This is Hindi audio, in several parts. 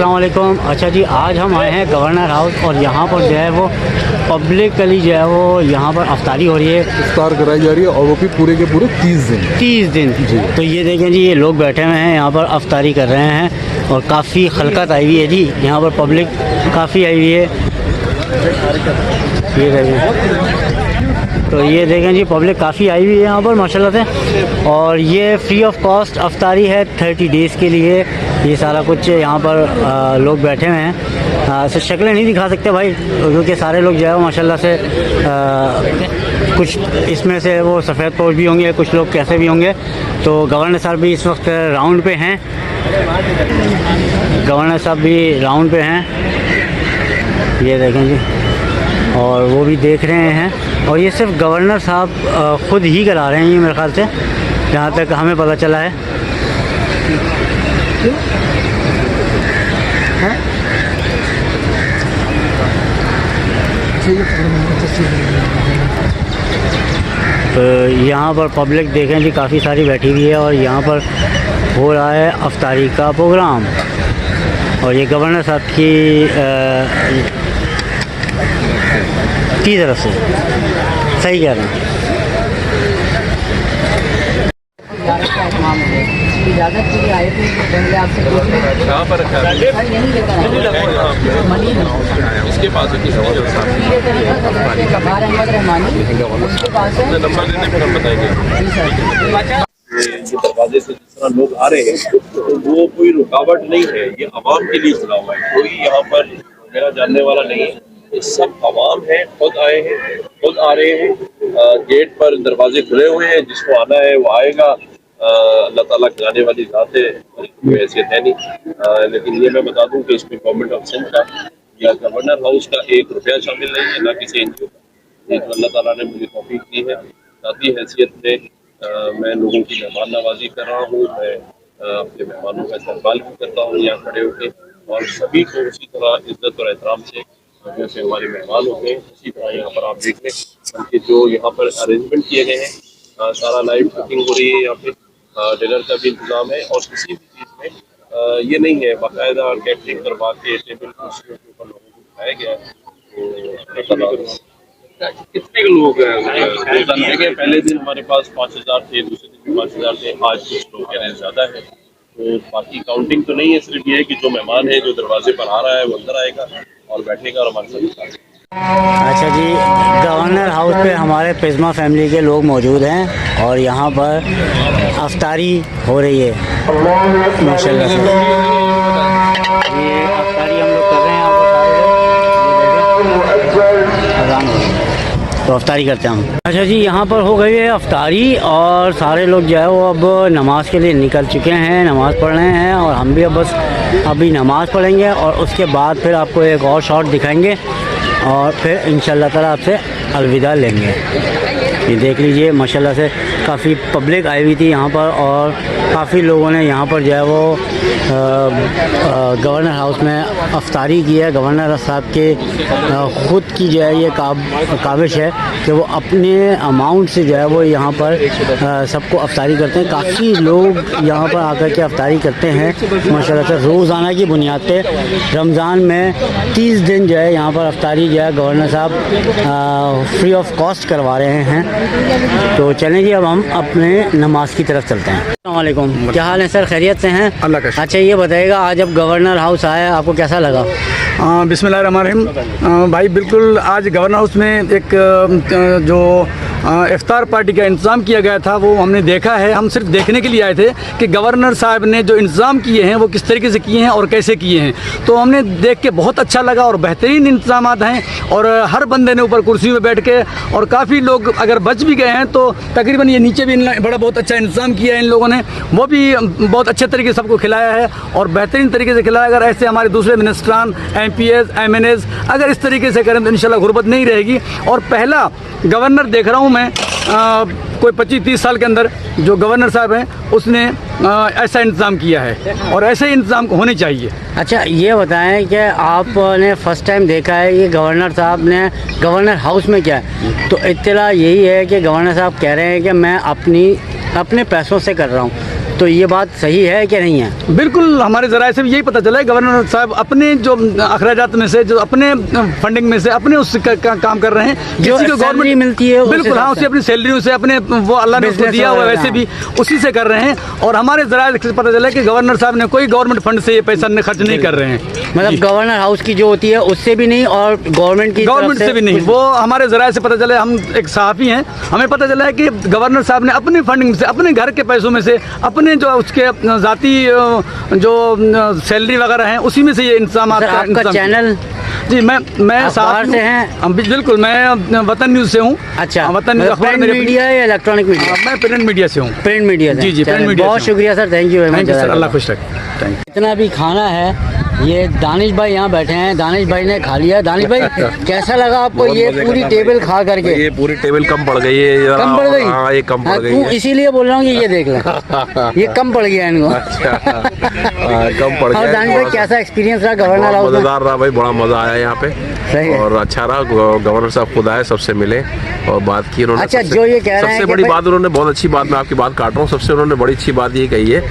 अस्सलाम वालेकुम। अच्छा जी, आज हम आए हैं गवर्नर हाउस और यहाँ पर जो है वो पब्लिकली जो है वो यहाँ पर अफ्तारी हो रही है, इफ्तार कराई जा रही है और वो भी पूरे के पूरे 30 दिन जी। तो ये देखें जी, ये लोग बैठे हुए हैं यहाँ पर अफ्तारी कर रहे हैं और काफ़ी खलकत आई हुई है जी, यहाँ पर पब्लिक काफ़ी आई हुई है। ये देखें, तो ये देखें जी, पब्लिक काफ़ी आई हुई है यहाँ पर माशाल्लाह से। और ये फ्री ऑफ कॉस्ट अफ्तारी है 30 डेज़ के लिए। ये सारा कुछ यहाँ पर लोग बैठे हुए हैं। तो शक्लें नहीं दिखा सकते भाई, क्योंकि सारे लोग जो है माशाल्लाह से कुछ इसमें से वो सफ़ेद पोश भी होंगे, कुछ लोग कैसे भी होंगे। तो गवर्नर साहब भी इस वक्त राउंड पे हैं, गवर्नर साहब भी राउंड पे हैं, ये देखें जी, और वो भी देख रहे हैं। और ये सिर्फ गवर्नर साहब ख़ुद ही करा रहे हैं ये मेरे ख्याल से, जहाँ तक हमें पता चला है। तो यहाँ पर पब्लिक देखें जी, काफ़ी सारी बैठी हुई है और यहाँ पर हो रहा है अफ्तारी का प्रोग्राम। और ये गवर्नर साहब की तरफ से सही कह रहे हैं। इजाज़त के लिए आए थे, पहले आपसे कहाँ पर रखा है? इसके पास है, नंबर देने पर हम बताएंगे। ये दरवाजे से जिस तरह लोग आ रहे हैं तो वो कोई रुकावट नहीं है, ये आवाम के लिए खुला हुआ है, कोई यहाँ पर मेरा जानने वाला नहीं है, ये सब आवाम है, खुद आए हैं, खुद आ रहे हैं। गेट पर दरवाजे खुले हुए हैं, जिसको आना है वो आएगा। अल्लाह ताला खिलाने वाली ज़ात है, कोई हैसियत है नहीं। लेकिन ये मैं बता दूं कि इसमें गवर्नमेंट ऑफ सिंध का या गवर्नर हाउस का 1 रुपया शामिल नहीं है, ना किसी NGO का। ये तो अल्लाह ताला ने मुझे तौफीक दी है, ज़ाती हैसियत में मैं लोगों की मेहमान नवाजी कर रहा हूँ। मैं अपने मेहमानों का इस्तेमाल भी करता हूँ यहाँ खड़े होकर, और सभी को उसी तरह इज्जत और एहतराम से जैसे हमारे मेहमान होते हैं उसी तरह यहाँ पर आप देख लें। उनके जो यहाँ पर अरेंजमेंट किए गए हैं, सारा लाइव कुकिंग हो रही है यहाँ पे, डिनर का भी इंतजाम है। और किसी भी चीज़ में ये नहीं है, बाकायदा कैटरिंग करवा के टेबल कुर्सियों के ऊपर लोगों को बिठाया गया है। कितने लोग हैं? पहले दिन हमारे पास 5000 थे, दूसरे दिन भी 5000 थे, आज कुछ लोग कह रहे हैं ज़्यादा है। तो बाकी काउंटिंग तो नहीं है, सिर्फ ये है कि जो मेहमान है जो दरवाजे पर आ रहा है वो अंदर आएगा और बैठेगा और हमारे साथ। अच्छा जी, गवर्नर हाउस पे हमारे पिज़्मा फैमिली के लोग मौजूद हैं और यहाँ पर अफ्तारी हो रही है माशाल्लाह से। ये अफ्तारी हम लोग कर रहे हैं, तो अफ्तारी करते हैं हम। अच्छा जी, यहाँ पर हो गई है अफ्तारी और सारे लोग जो है वो अब नमाज के लिए निकल चुके हैं, नमाज़ पढ़ रहे हैं। और हम भी अब बस अभी नमाज़ पढ़ेंगे और उसके बाद फिर आपको एक और शॉट दिखाएंगे और फिर इंशाल्लाह ताला आपसे अलविदा लेंगे। ये देख लीजिए माशाल्लाह से काफ़ी पब्लिक आई हुई थी यहाँ पर और काफ़ी लोगों ने यहाँ पर जो है वो गवर्नर हाउस में अफ्तारी की है। गवर्नर साहब के ख़ुद की जो है ये काविश है कि वो अपने अमाउंट से जो है वो यहाँ पर सबको अफ्तारी करते हैं। काफ़ी लोग यहाँ पर आकर के अफ्तारी करते हैं माशाल्लाह से। रोज़ाना की बुनियाद पे रमज़ान में 30 दिन जो है यहाँ पर अफ्तारी जो है गवर्नर साहब फ्री ऑफ कॉस्ट करवा रहे हैं। तो चलें जी, अब हम अपने नमाज की तरफ चलते हैं। अस्सलाम वालेकुम, क्या हाल है सर? खैरियत से हैं? अल्लाह का। अच्छा ये बताइएगा, आज अब गवर्नर हाउस आया, आपको कैसा लगा? बिस्मिल्लाहिर्रहमानिर्रहीम। भाई बिल्कुल, आज गवर्नर हाउस में एक जो इफ्तार पार्टी का इंतज़ाम किया गया था वो हमने देखा है। हम सिर्फ देखने के लिए आए थे कि गवर्नर साहब ने जो इंतज़ाम किए हैं वो किस तरीके से किए हैं और कैसे किए हैं। तो हमने देख के बहुत अच्छा लगा और बेहतरीन इंतज़ाम हैं। और हर बंदे ने ऊपर कुर्सी में बैठ के, और काफ़ी लोग अगर बच भी गए हैं तो तकरीबन ये नीचे भी बड़ा बहुत अच्छा इंतज़ाम किया है इन लोगों ने, वो भी बहुत अच्छे तरीके से सबको खिलाया है और बेहतरीन तरीके से खिलाया। अगर ऐसे हमारे दूसरे मिनिस्ट्रान, MPs, MNAs अगर इस तरीके से करें तो इंशाल्लाह गुर्बत नहीं रहेगी। और पहला गवर्नर देख रहा हूँ मैं कोई 25-30 साल के अंदर जो गवर्नर साहब हैं उसने ऐसा इंतज़ाम किया है और ऐसे ही इंतज़ाम होने चाहिए। अच्छा ये बताएं कि आपने फ़र्स्ट टाइम देखा है ये गवर्नर साहब ने गवर्नर हाउस में क्या है, तो इत्तला यही है कि गवर्नर साहब कह रहे हैं कि मैं अपने पैसों से कर रहा हूँ। तो ये बात सही है कि नहीं है? बिल्कुल, हमारे ज़राए से भी यही पता चला है गवर्नर साहब अपने जो अखराजात में से, जो अपने फंडिंग में से अपने उससे काम कर रहे हैं। जो किसी को सैलरी गवर्नमेंट मिलती है बिल्कुल, हाँ, उसे अपनी सैलरी उसे अपने वो अल्लाह ने उसको Business दिया हुआ वगैरह, वैसे भी उसी से कर रहे हैं। और हमारे ज़राए से पता चला है कि गवर्नर साहब ने कोई गवर्नमेंट फंड से ये पैसा खर्च नहीं कर रहे हैं। मतलब गवर्नर हाउस की जो होती है उससे भी नहीं और गवर्नमेंट की गवर्नमेंट तरफ से भी नहीं, वो हमारे ज़राए से पता चला है। हम एक सहाफ़ी हैं, हमें पता चला है कि गवर्नर साहब ने अपनी फंडिंग से, अपने घर के पैसों में से, अपने जो उसके ज़ाती जो सैलरी वगैरह हैं उसी में से ये इंतजाम। आपका चैनल? जी, मैं बाहर से हैं? बिल्कुल, मैं वतन न्यूज़ से हूँ। अच्छा, वतन प्रिंट मीडिया या इलेक्ट्रॉनिक मीडिया? मैं प्रिंट मीडिया से हूँ। प्रिंट मीडिया से? जी जी, प्रिंट मीडिया। बहुत शुक्रिया sir, thank you very much sir, अल्लाह खुश रखे। Thank you. इतना भी खाना है, ये दानिश भाई यहाँ बैठे हैं, दानिश भाई ने खा लिया। दानिश भाई कैसा लगा आपको ये पूरी टेबल खा करके? ये पूरी टेबल कम पड़ गई है। कम पड़ गई? हाँ, ये कम पड़ गई तू है। इसीलिए बोल रहा हूँ कि ये देख ले, ये कम पड़ गया इनको। कम पड़ गया। और दानिश भाई कैसा एक्सपीरियंस रहा गवर्नर हाउस में? मजेदार रहा भाई, बड़ा मजा आया यहाँ पे। सही है। और अच्छा रहा, गवर्नर साहब खुद आए, सबसे मिले और बात की उन्होंने। अच्छा, जो ये कह रहे हैं सबसे कि बड़ी भाई- बात उन्होंने, बहुत अच्छी बात, मैं आपकी बात काट रहा हूँ, सबसे उन्होंने बड़ी अच्छी बात ये कही है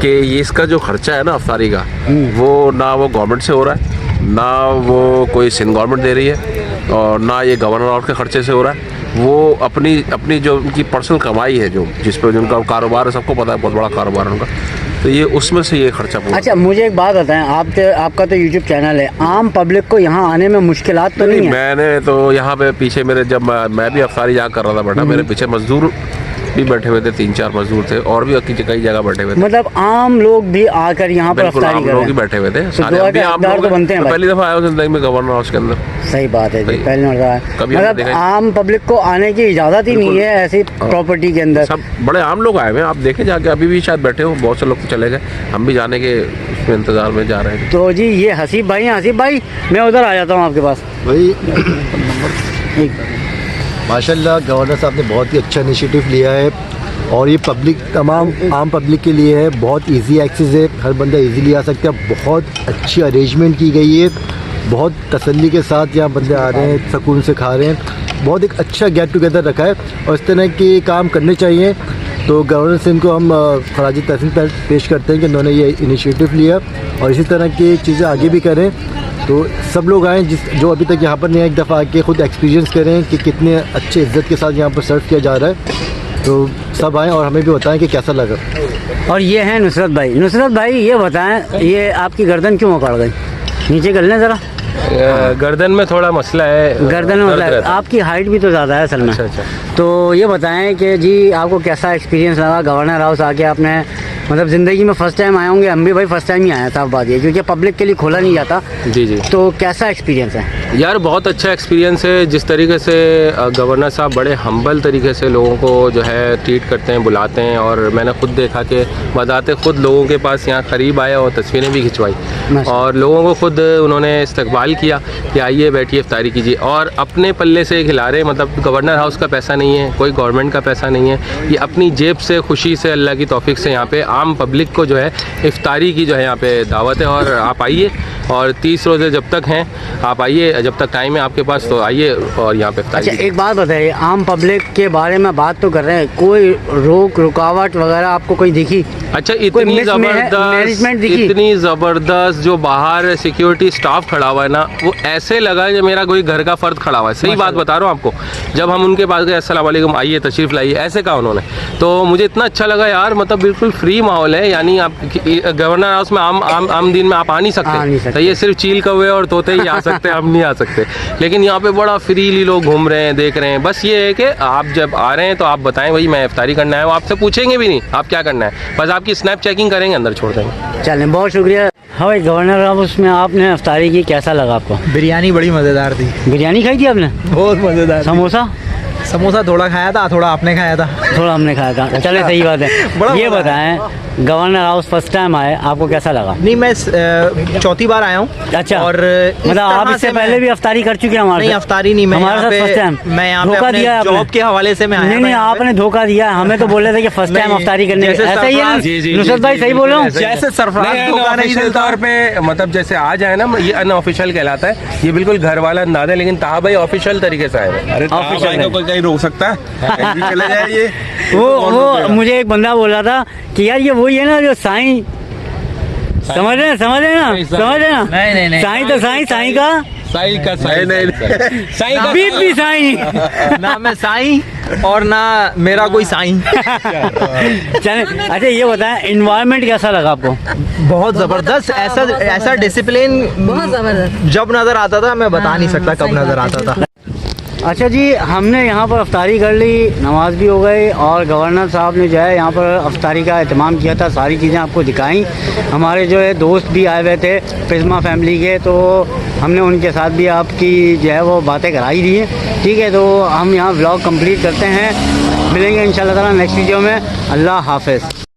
कि ये इसका जो खर्चा है ना अफ्तारी का, वो ना वो गवर्नमेंट से हो रहा है, ना वो कोई सिंध गवर्नमेंट दे रही है, और ना ये गवर्नर हाउस के खर्चे से हो रहा है। वो अपनी जो उनकी पर्सनल कमाई है, जो जिस पे उनका कारोबार है, सबको पता है, बहुत बड़ा कारोबार है उनका, तो ये उसमें से ये खर्चा पूरा। अच्छा, मुझे एक बात बताएं, आपका तो यूट्यूब चैनल है, आम पब्लिक को यहाँ आने में मुश्किलात तो नहीं है? मैंने तो यहाँ पे पीछे मेरे, जब मैं भी अफ्तारी जहाँ कर रहा था बेटा, मेरे पीछे मजदूर भी बैठे हुए थे, 3-4 मजदूर थे, और भी कई जगह बैठे हुए थे। मतलब आम लोग भी आकर यहाँ पर बिल्कुल, अफ्तारी आम कर लोग रहे ही हैं? बैठे हुए थे, तो सारे दुआ हम भी के आम हकदार लोग तो बनते हैं भाई। पहली दफा आया हूँ जिंदगी में गवर्नर हाउस के अंदर। सही बात है जी, सही। पहले मरतबा। कभी हमने देखा मतलब ही आम पब्लिक को आने की इजाज़त ही नहीं है ऐसी प्रॉपर्टी के अंदर। सब बड़े आम लोग आए हुए हैं, आप देखें जाके, अभी भी शायद बैठे हो, बहुत से लोग तो चले गए, हम भी जाने के उसमें इंतजार में जा रहे हैं। तो जी ये हसीब भाई हैं। हसीब भाई, मैं उधर आ जाता हूँ आपके पास। भाई माशाल्लाह गवर्नर साहब ने बहुत ही अच्छा इनिशिएटिव लिया है, और ये पब्लिक, तमाम आम पब्लिक के लिए है, बहुत इजी एक्सेस है, हर बंदा इजीली आ सकता है, बहुत अच्छी अरेंजमेंट की गई है, बहुत तसल्ली के साथ यहाँ बंदे आ रहे हैं, सुकून से खा रहे हैं, बहुत एक अच्छा गेट टुगेदर रखा है, और इस तरह के काम करने चाहिए। तो गवर्नर से इनको हम खराज तहसीन पेश करते हैं कि उन्होंने ये इनिशिएटिव लिया, और इसी तरह की चीज़ें आगे भी करें। तो सब लोग आएँ, जो अभी तक यहाँ पर नहीं, एक दफ़ा आके ख़ुद एक्सपीरियंस करें कि कितने अच्छे इज़्ज़त के साथ यहाँ पर सर्व किया जा रहा है। तो सब आएँ और हमें भी बताएं कि कैसा लगा। और ये हैं नुसरत भाई। नुसरत भाई, ये बताएं, ये आपकी गर्दन क्यों उखड़ गई? नीचे कर लें ज़रा। गर्दन में थोड़ा मसला है। गर्दन में मतलब आपकी हाइट भी तो ज़्यादा है असल में। अच्छा। तो ये बताएं कि जी आपको कैसा एक्सपीरियंस लगा गवर्नर हाउस आके? आपने मतलब ज़िंदगी में फ़र्स्ट टाइम आए होंगे, हम भी भाई फ़र्स्ट टाइम ही आए हैं, साफ बात ये, क्योंकि पब्लिक के लिए खोला नहीं जाता। जी जी। तो कैसा एक्सपीरियंस है? यार बहुत अच्छा एक्सपीरियंस है, जिस तरीके से गवर्नर साहब बड़े हम्बल तरीके से लोगों को जो है ट्रीट करते हैं, बुलाते हैं, और मैंने खुद देखा कि बजाते खुद लोगों के पास यहाँ करीब आए और तस्वीरें भी खिंचवाई, और लोगों को खुद उन्होंने इस्तकबाल किया कि आइए बैठिए इफ्तारी कीजिए, और अपने पल्ले से खिला रहे। मतलब गवर्नर हाउस का पैसा नहीं है, कोई गवर्नमेंट का पैसा नहीं है, ये अपनी जेब से खुशी से अल्लाह की तौफीक से यहाँ पे आम पब्लिक को जो है इफ्तारी की जो है यहाँ पे दावत है। और आप आइए, और 30 रोज़े जब तक हैं आप आइए, जब तक टाइम है आपके पास तो आइए और यहाँ पे इफ्तारी। अच्छा, एक बात बताइए, आम पब्लिक के बारे में बात तो कर रहे हैं, कोई रोक रुकावट वगैरह आपको कोई दिखी? अच्छा, इतनी ज़बरदस्त जो बाहर सिक्योरिटी स्टाफ खड़ा हुआ है ना, वो ऐसे लगा कि मेरा कोई घर का फ़र्द खड़ा हुआ है। सही बात बता रहा हूँ आपको। जब हम उनके पास गए, अस्सलाम वालेकुम, आइए तशरीफ़ लाइए, ऐसे कहा उन्होंने, तो मुझे इतना अच्छा लगा यार। मतलब बिल्कुल फ्री माहौल है, यानी आप गवर्नर हाउस में आम दिन में आप आ नहीं सकते, तो ये सिर्फ चील कौवे और तोते ही आ सकते हैं, हम नहीं आ सकते। लेकिन यहाँ पे बड़ा फ्रीली लोग घूम रहे हैं, देख रहे हैं। बस ये है कि आप जब आ रहे हैं तो आप बताएं भाई मैं इफ्तारी करना है, वो आपसे पूछेंगे भी नहीं आप क्या करना है, बस आपकी स्नैप चेकिंग करेंगे, अंदर छोड़ देंगे। चलें, बहुत शुक्रिया। हाँ भाई, गवर्नर हाउस में आपने इफ्तारी की, कैसा लगा आपको? बिरयानी बड़ी मज़ेदार थी। बिरयानी खाई थी आपने? बहुत मज़ेदार। समोसा थोड़ा खाया था, थोड़ा आपने खाया था। थोड़ा हमने खाया था। चले, सही बात है। ये बताएं, गवर्नर हाउस फर्स्ट टाइम आए, आपको कैसा लगा? नहीं, मैं चौथी बार आया हूँ। अच्छा, और मतलब आप इससे पहले भी अफ्तारी कर चुके हैं हमारे? नहीं, अफ्तारी नहीं, मैं हमारे साथ फर्स्ट टाइम। मैं यहाँ धोखा दिया आपने जॉब के हवाले से मैं आया। नहीं, आपने धोखा दिया, हमें तो बोले थे कि फर्स्ट टाइम अफ्तारी करने। ऐसा ही है नुसरत भाई, सही बोल रहा हूँ? जैसे सरफराज तौर पे, मतलब जैसे आ जाए ना, ये अनऑफिशियल कहलाता है, ये बिल्कुल घर वाला अंदाजा है, लेकिन ताहा भाई ऑफिशियल तरीके से आए। अरे कोई कहीं रोक सकता है? चले जाइए। वो मुझे एक बंदा बोल रहा था कि यार ये वो वो ये ना जो साईं समझ रहे ना नहीं। साईं तो साईं का साईं का साईं का बीप भी साईं ना मैं साईं और ना मेरा कोई साईं। चले अच्छा ये बताएं इन्वायरमेंट कैसा लगा आपको? बहुत जबरदस्त, ऐसा डिसिप्लिन बहुत जबरदस्त। जब नजर आता था मैं बता नहीं सकता कब नजर आता था। अच्छा जी, हमने यहाँ पर अफ्तारी कर ली, नमाज भी हो गई और गवर्नर साहब ने जो है यहाँ पर अफ्तारी का एहतमाम किया था, सारी चीज़ें आपको दिखाई। हमारे जो है दोस्त भी आए हुए थे प्रिज्मा फैमिली के, तो हमने उनके साथ भी आपकी जो है वो बातें कराई दी हैं। ठीक है, तो हम यहाँ व्लॉग कंप्लीट करते हैं, मिलेंगे इंशाल्लाह ताला नेक्स्ट वीडियो में। अल्लाह हाफ़िज़।